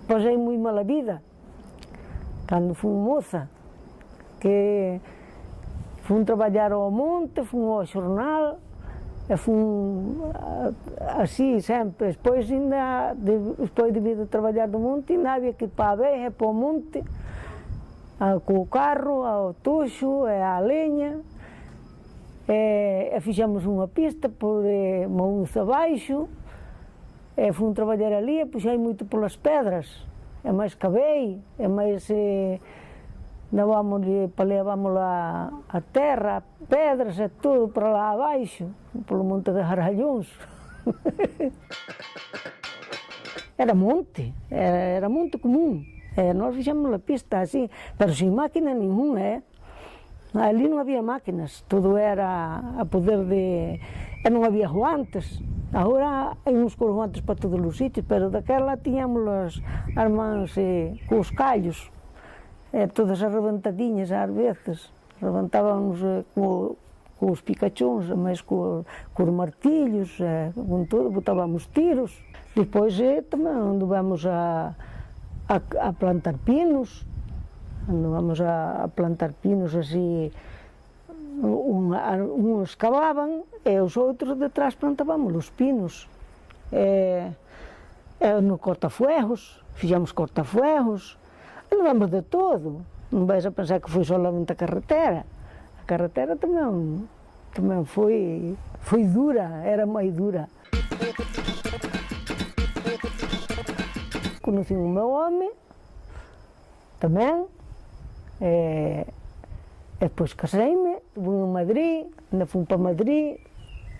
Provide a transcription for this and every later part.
pasei moi mala vida cando fui moza, que fui traballar ao monte, fui ao xornal, e fui así sempre. Despois de vir a traballar do monte, ainda había que ir para a veja, para o monte, co carro, ao toxo e á leña, e fixemos unha pista por Mouros abaixo, e fui traballar ali e puxei moito polas pedras, e máis cabei, e máis levámosle a terra, pedras e tudo para lá abaixo, polo monte de Jarallóns. Era monte común, e nós fixemos a pista así, pero sin máquina ninguna, ali non había máquinas, todo era a poder de... e non había guantes. Agora hai uns cos guantes para todos os sitios, pero daquela tiñamos as mans cos callos, todas arrebentadiñas ás veces, rebentábamos cos picachóns, máis cos martillos, con todo, botábamos tiros. Depois tamén anduvamos a plantar pinos, así, uns cavaban e os outros detrás plantábamos os pinos. No cortafuegos, fixemos cortafuegos, anduvamos de todo, non vais a pensar que foi solamente a carretera. A carretera tamén foi dura, era moi dura. Conocín o meu home, tamén, e depois caseime, vim a Madrid, ainda fui para Madrid,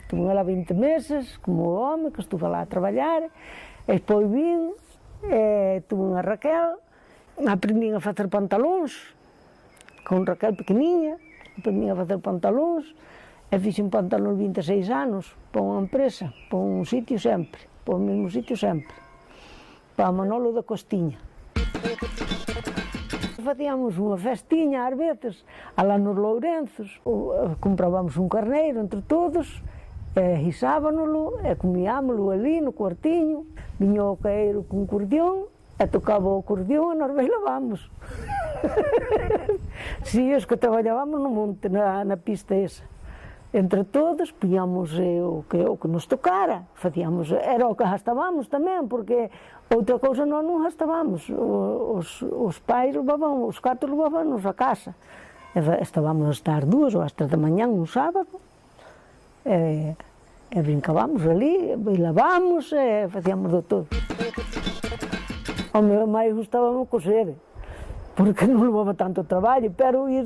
estuve lá 20 meses, como o home, que estuve lá a traballar, e depois vim, tuve unha Raquel, aprendi a facer pantalóns, con Raquel pequeniña, aprendi a facer pantalóns, e fixen pantalóns 26 anos, para unha empresa, para un sitio sempre, para o mesmo sitio sempre, para Manolo da Costiña. Facíamos unha festiña ás veces, alá nos Lourenzos, comprábamos un carneiro entre todos, guisábanoslo e comiámoslo ali no cuartiño, viña o caeiro con cordión, e tocaba o cordión e nos bailábamos. Si, os que traballábamos no monte, na pista esa. Entre todos, píamos o que nos tocara, facíamos, era o que gastábamos tamén, porque outra cousa nós non gastábamos, os pais levaban, os catos levaban-nos a casa, estábamos hasta as 2 ou as 3 da mañá un sábado, e brincábamos ali, bailábamos, e facíamos de todo. Ao meu máis gustábame coser, porque non levaba tanto traballo, pero ir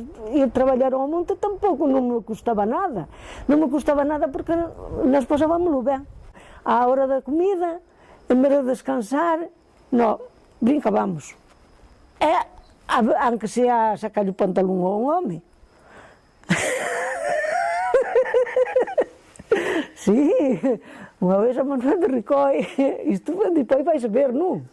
traballar ao monte tampouco non me custaba nada. Non me custaba nada porque nós pasábamoslo ben. A hora da comida, en vez de descansar, brincábamos. Aunque sea sacar o pantalón a un home. Sí, unha vez a Manuel de Ricoi, isto depois vais a ver, non?